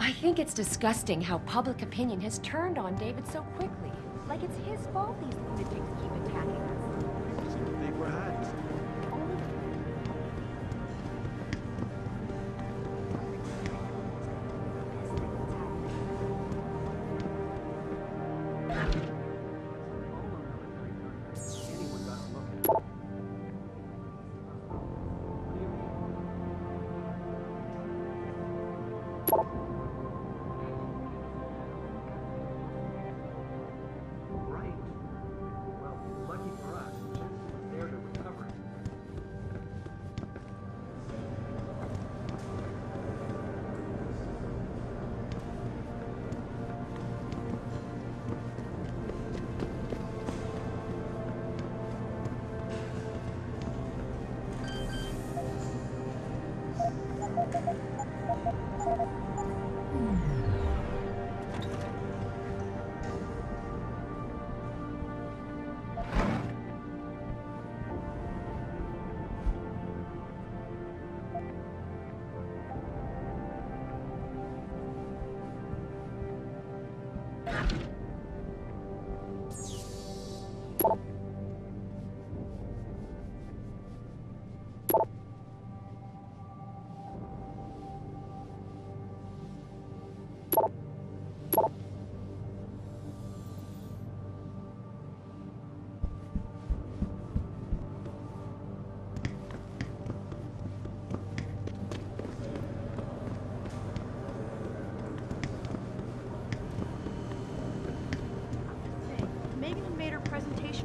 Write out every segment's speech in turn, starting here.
I think it's disgusting how public opinion has turned on David so quickly. Like it's his fault these lunatics keep attacking us. So they were hacked.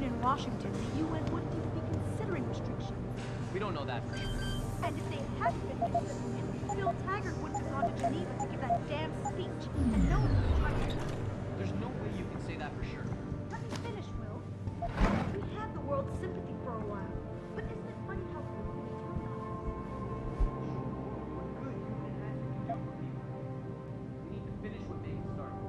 In Washington, the UN wouldn't even be considering restrictions. We don't know that for sure. And if they hadn't been considering, Bill Taggart wouldn't have gone to Geneva to give that damn speech. And no one would have tried to. There's no way you can say that for sure. Let me finish, Will. We had the world's sympathy for a while, but isn't it funny how quickly we turned on us? What good human has to do for people? We need to finish what Megan started.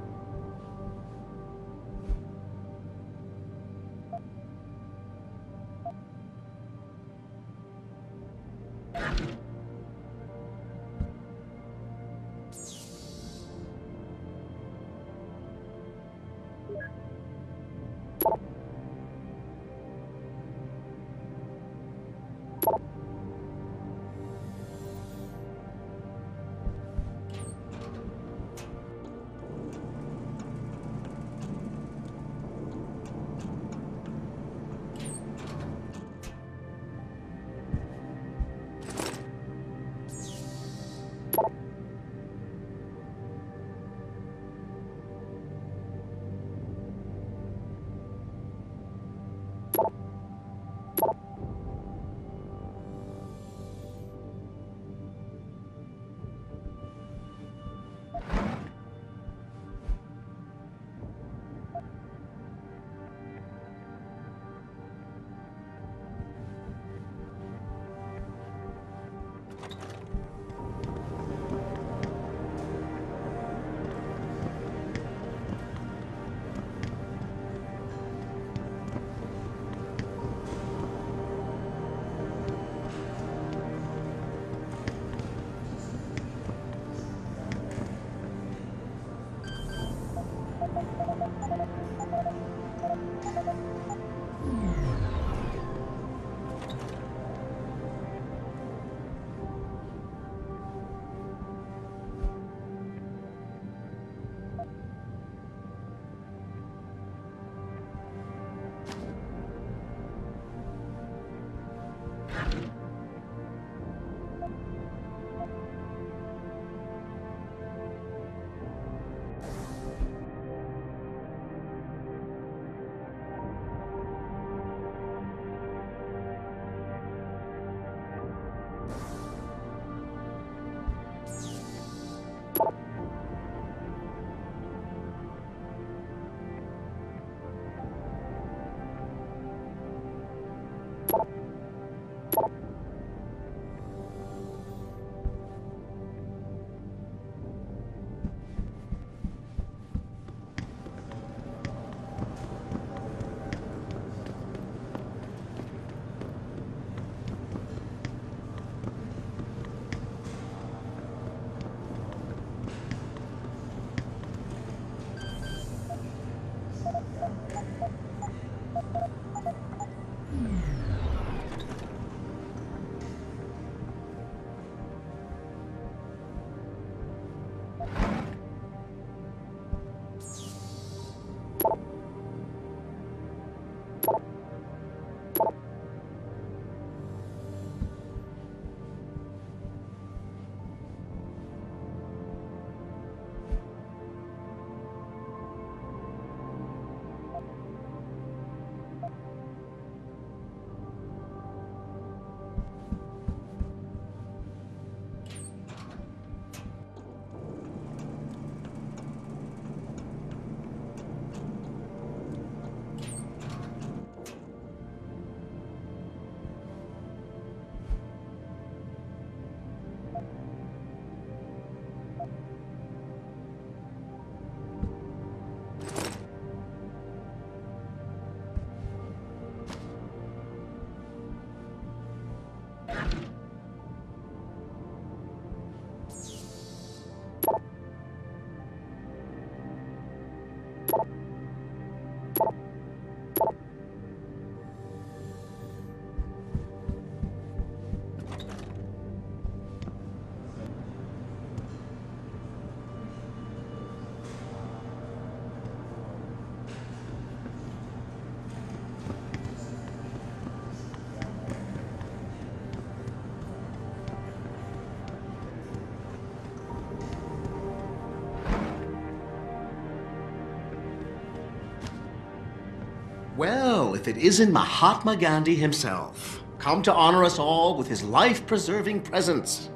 Well, if it isn't Mahatma Gandhi himself, come to honor us all with his life-preserving presence.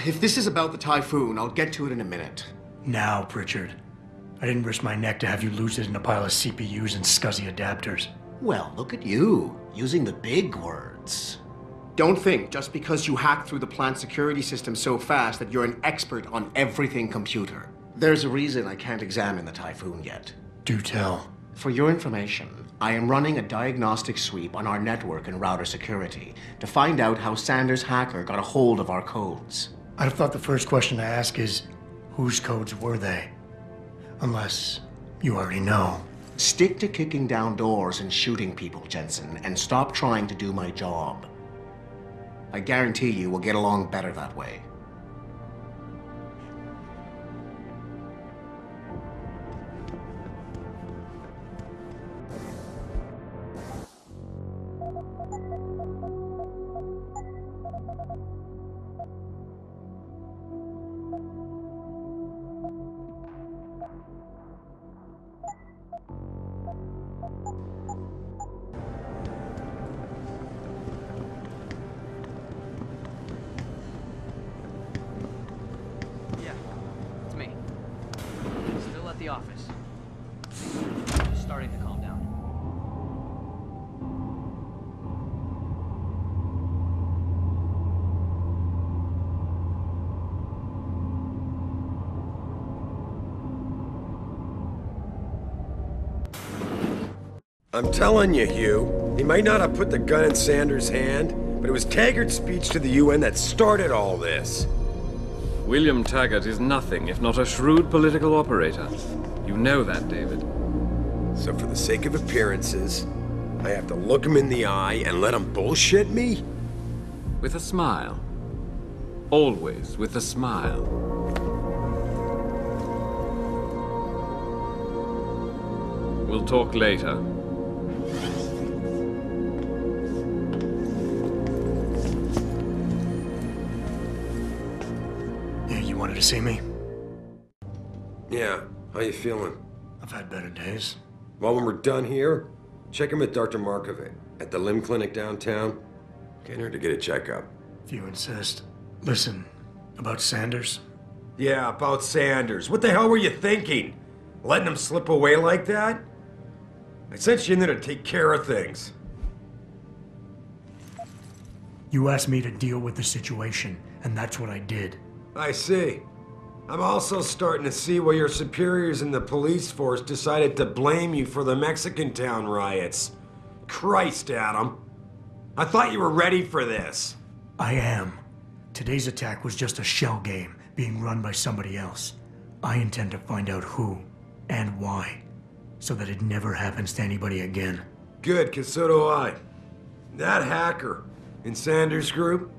If this is about the typhoon, I'll get to it in a minute. Now, Pritchard. I didn't risk my neck to have you lose it in a pile of CPUs and scuzzy adapters. Well, look at you, using the big words. Don't think just because you hacked through the plant security system so fast that you're an expert on everything computer. There's a reason I can't examine the typhoon yet. Do tell. For your information, I am running a diagnostic sweep on our network and router security to find out how Sanders' hacker got a hold of our codes. I'd have thought the first question to ask is, whose codes were they? Unless you already know. Stick to kicking down doors and shooting people, Jensen, and stop trying to do my job. I guarantee you we'll get along better that way. The office. Starting to calm down. I'm telling you, Hugh, he might not have put the gun in Sanders' hand, but it was Taggart's speech to the UN that started all this. William Taggart is nothing if not a shrewd political operator. You know that, David. So for the sake of appearances, I have to look him in the eye and let him bullshit me? With a smile. Always with a smile. We'll talk later. You wanted to see me? Yeah, how you feeling? I've had better days. Well, when we're done here, check him with Dr. Markovic at the limb clinic downtown. Get her to get a checkup. If you insist. Listen, about Sanders? Yeah, about Sanders. What the hell were you thinking? Letting him slip away like that? I sent you in there to take care of things. You asked me to deal with the situation, and that's what I did. I see. I'm also starting to see why your superiors in the police force decided to blame you for the Mexican town riots. Christ, Adam. I thought you were ready for this. I am. Today's attack was just a shell game being run by somebody else. I intend to find out who and why, so that it never happens to anybody again. Good, 'cause so do I. That hacker in Sanders' group,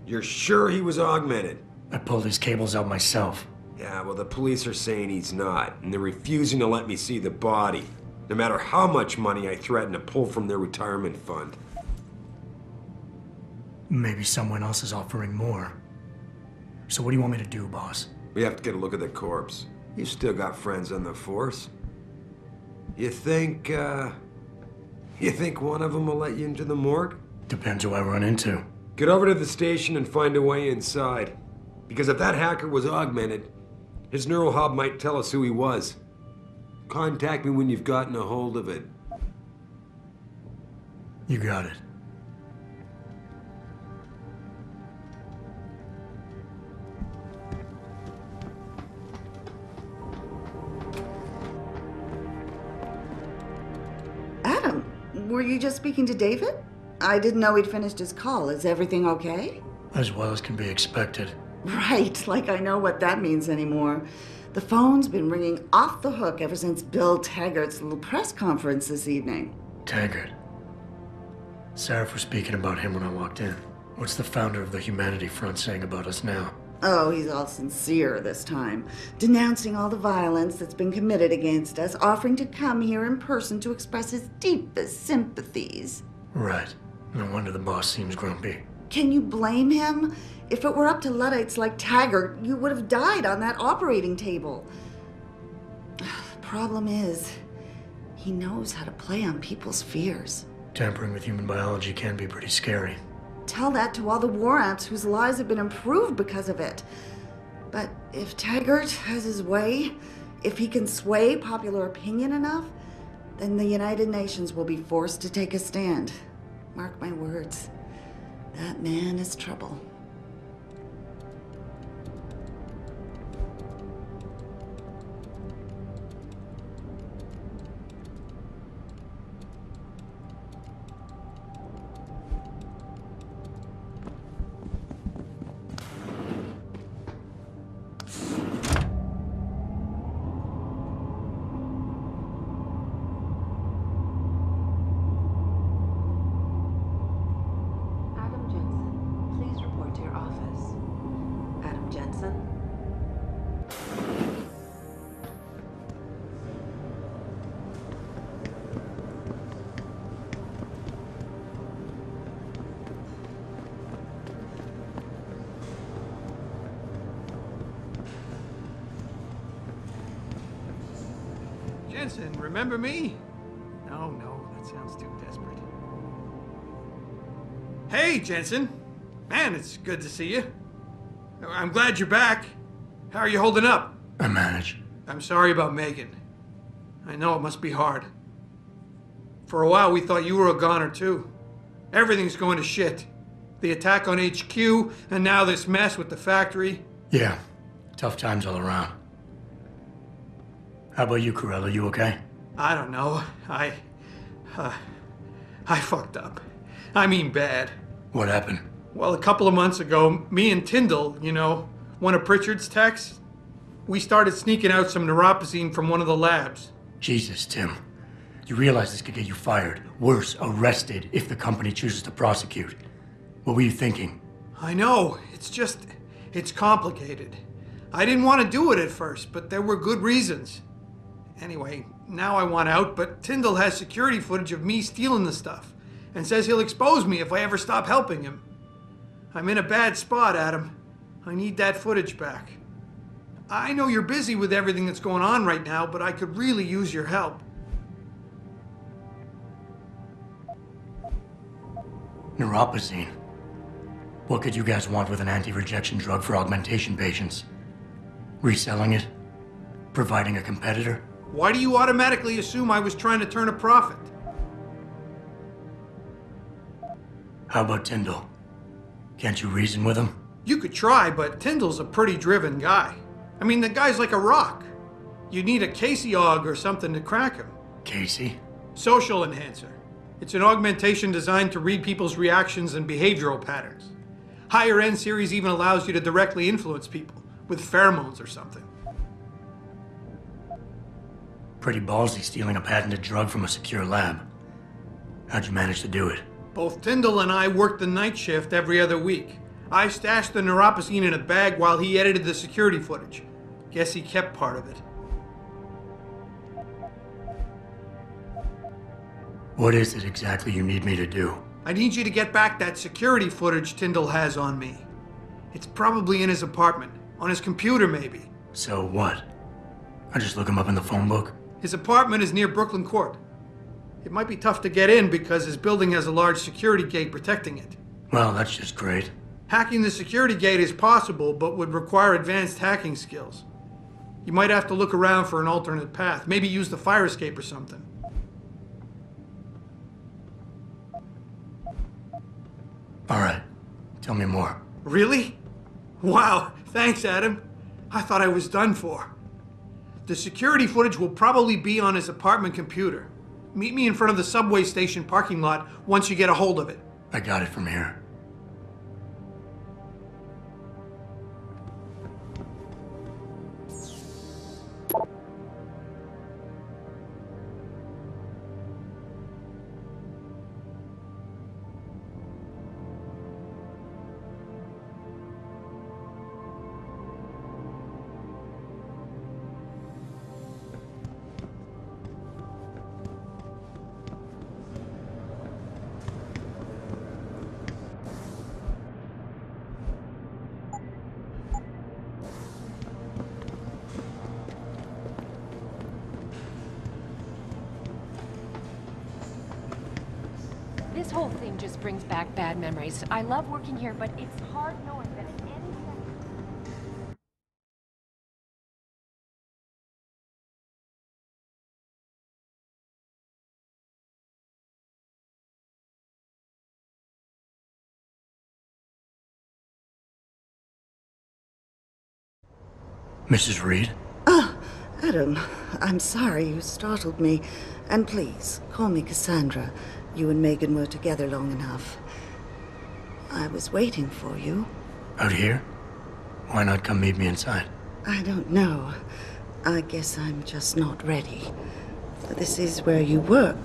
you're sure he was augmented? I pulled his cables out myself. Yeah, well, the police are saying he's not, and they're refusing to let me see the body, no matter how much money I threaten to pull from their retirement fund. Maybe someone else is offering more. So what do you want me to do, boss? We have to get a look at the corpse. You've still got friends on the force. You think one of them will let you into the morgue? Depends who I run into. Get over to the station and find a way inside. Because if that hacker was augmented, his neural hub might tell us who he was. Contact me when you've gotten a hold of it. You got it. Adam, were you just speaking to David? I didn't know he'd finished his call. Is everything okay? As well as can be expected. Right, like I know what that means anymore. The phone's been ringing off the hook ever since Bill Taggart's little press conference this evening. Taggart. Sarah was speaking about him when I walked in. What's the founder of the Humanity Front saying about us now? Oh, he's all sincere this time, denouncing all the violence that's been committed against us, offering to come here in person to express his deepest sympathies. Right. No wonder the boss seems grumpy. Can you blame him? If it were up to Luddites like Taggart, you would have died on that operating table. The problem is, He knows how to play on people's fears. Tampering with human biology can be pretty scary. Tell that to all the war amps whose lives have been improved because of it. But if Taggart has his way, if he can sway popular opinion enough, then the United Nations will be forced to take a stand. Mark my words. That man is trouble. Jensen, remember me? No, that sounds too desperate. Hey, Jensen! Man, it's good to see you. I'm glad you're back. How are you holding up? I manage. I'm sorry about Megan. I know it must be hard. For a while, we thought you were a goner, too. Everything's going to shit. The attack on HQ, and now this mess with the factory. Yeah, tough times all around. How about you, Corella? You okay? I don't know. I fucked up. I mean bad. What happened? Well, a couple of months ago, me and Tyndall, you know, one of Pritchard's techs, we started sneaking out some neuropozyne from one of the labs. Jesus, Tim. You realize this could get you fired. Worse, arrested if the company chooses to prosecute. What were you thinking? I know. It's complicated. I didn't want to do it at first, but there were good reasons. Anyway, now I want out, but Tyndall has security footage of me stealing the stuff and says he'll expose me if I ever stop helping him. I'm in a bad spot, Adam. I need that footage back. I know you're busy with everything that's going on right now, but I could really use your help. Neuropozyne. What could you guys want with an anti-rejection drug for augmentation patients? Reselling it? Providing a competitor? Why do you automatically assume I was trying to turn a profit? How about Tyndall? Can't you reason with him? You could try, but Tyndall's a pretty driven guy. I mean, the guy's like a rock. You need a Casey aug or something to crack him. Casey? Social enhancer. It's an augmentation designed to read people's reactions and behavioral patterns. Higher end series even allows you to directly influence people with pheromones or something. Pretty ballsy stealing a patented drug from a secure lab. How'd you manage to do it? Both Tyndall and I worked the night shift every other week. I stashed the neuropozyne in a bag while he edited the security footage. Guess he kept part of it. What is it exactly you need me to do? I need you to get back that security footage Tyndall has on me. It's probably in his apartment. On his computer, maybe. So what? I just look him up in the phone book? His apartment is near Brooklyn Court. It might be tough to get in because his building has a large security gate protecting it. Well, that's just great. Hacking the security gate is possible, but would require advanced hacking skills. You might have to look around for an alternate path. Maybe use the fire escape or something. All right. Tell me more. Really? Wow, thanks, Adam. I thought I was done for. The security footage will probably be on his apartment computer. Meet me in front of the subway station parking lot once you get a hold of it. I got it from here. whole thing just brings back bad memories. I love working here, but it's hard knowing that at any second... Mrs. Reed? Ah, Adam, I'm sorry you startled me. And please, call me Cassandra. You and Megan were together long enough. I was waiting for you. Out here? Why not come meet me inside? I don't know. I guess I'm just not ready. This is where you work,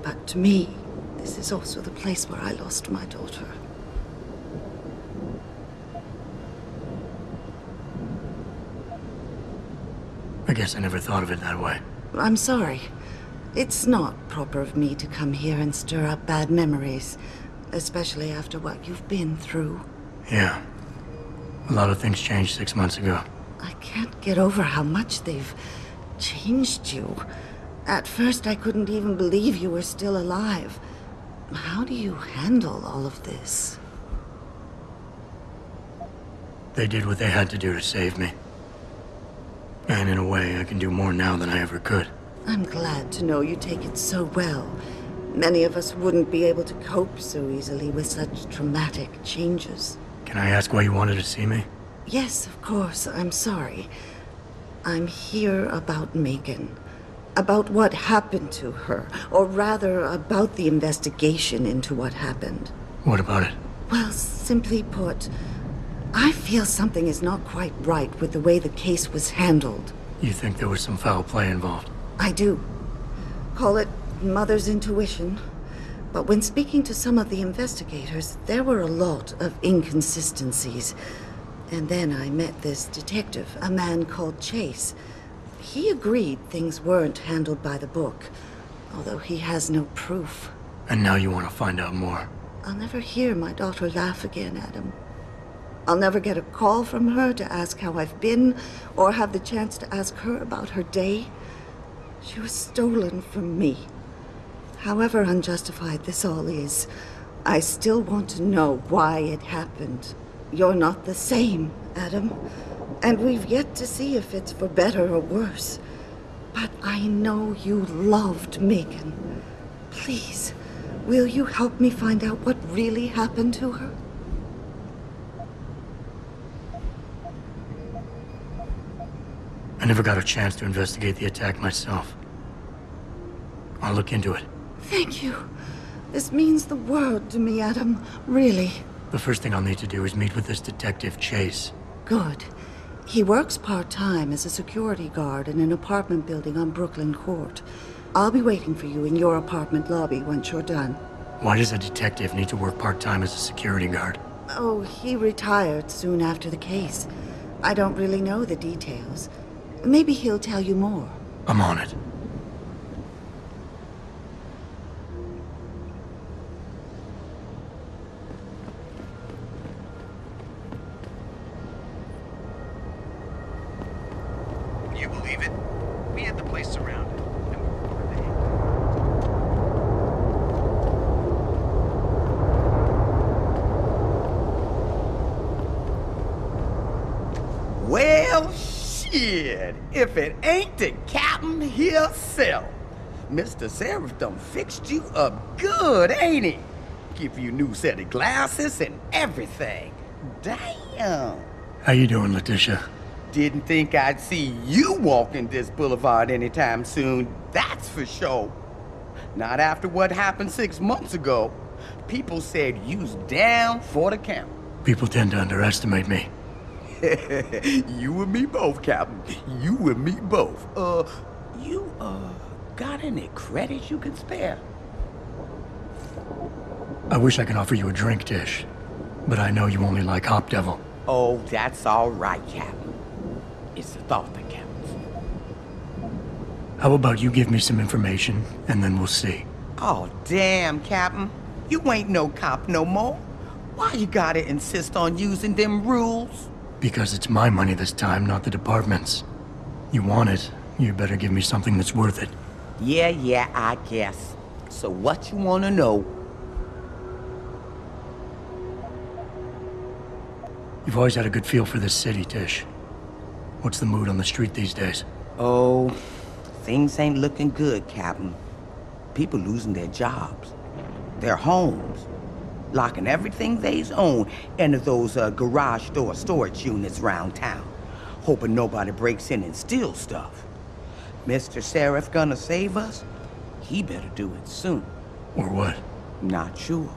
but to me, this is also the place where I lost my daughter. I guess I never thought of it that way. I'm sorry. It's not proper of me to come here and stir up bad memories, especially after what you've been through. Yeah. A lot of things changed 6 months ago. I can't get over how much they've changed you. At first, I couldn't even believe you were still alive. How do you handle all of this? They did what they had to do to save me. And in a way, I can do more now than I ever could. I'm glad to know you take it so well. Many of us wouldn't be able to cope so easily with such traumatic changes. Can I ask why you wanted to see me? Yes, of course. I'm sorry. I'm here about Megan. About what happened to her. Or rather, about the investigation into what happened. What about it? Well, simply put, I feel something is not quite right with the way the case was handled. You think there was some foul play involved? I do. Call it mother's intuition. But when speaking to some of the investigators, there were a lot of inconsistencies. And then I met this detective, a man called Chase. He agreed things weren't handled by the book, although he has no proof. And now you want to find out more? I'll never hear my daughter laugh again, Adam. I'll never get a call from her to ask how I've been, or have the chance to ask her about her day. She was stolen from me. However unjustified this all is, I still want to know why it happened. You're not the same, Adam. And we've yet to see if it's for better or worse. But I know you loved Megan. Please, will you help me find out what really happened to her? I never got a chance to investigate the attack myself. I'll look into it. Thank you. This means the world to me, Adam. Really. The first thing I'll need to do is meet with this detective, Chase. Good. He works part-time as a security guard in an apartment building on Brooklyn Court. I'll be waiting for you in your apartment lobby once you're done. Why does a detective need to work part-time as a security guard? Oh, he retired soon after the case. I don't really know the details. Maybe he'll tell you more. I'm on it. Can you believe it? We had the place surrounded, and we were ordered to hang. Well, shit, if it ain't the captain himself. Mr. Seraph done fixed you up good, ain't he? Give you a new set of glasses and everything. Damn. How you doing, Letitia? Didn't think I'd see you walking this boulevard anytime soon, that's for sure. Not after what happened 6 months ago. People said you's down for the count. People tend to underestimate me. You and me both, Captain. You and me both. You got any credits you can spare? I wish I could offer you a drink, Tish. But I know you only like Hop Devil. Oh, that's all right, Captain. It's the thought that counts. How about you give me some information, and then we'll see. Oh, damn, Captain. You ain't no cop no more. Why you gotta insist on using them rules? Because it's my money this time, not the department's. You want it, you better give me something that's worth it. Yeah, I guess. So what you wanna know? You've always had a good feel for this city, Tish. What's the mood on the street these days? Oh, things ain't looking good, Captain. People losing their jobs, their homes, locking everything they's own into those garage door storage units around town, hoping nobody breaks in and steals stuff. Mr. Sheriff gonna save us? He better do it soon. Or what? Not sure.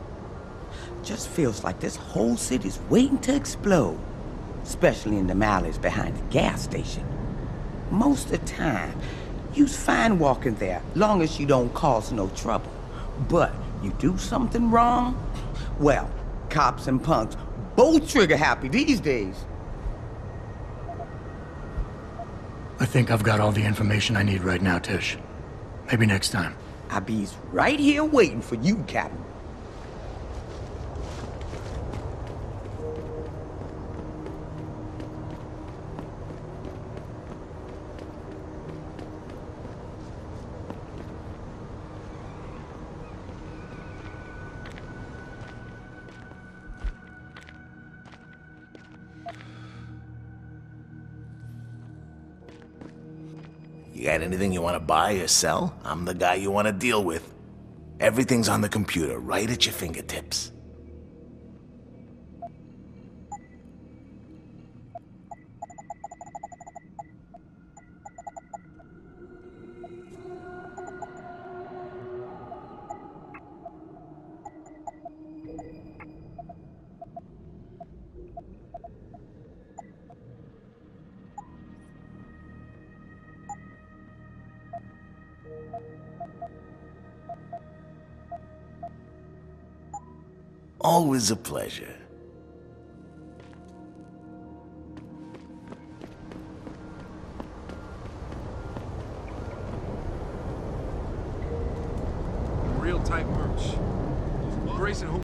Just feels like this whole city's waiting to explode, especially in the alleys behind the gas station. Most of the time, you's fine walking there, long as you don't cause no trouble. But you do something wrong, well, cops and punks both trigger happy these days. I think I've got all the information I need right now, Tish. Maybe next time. I be's right here waiting for you, Captain. You got anything you want to buy or sell? I'm the guy you want to deal with. Everything's on the computer, right at your fingertips. Always a pleasure. Real tight merch. Grayson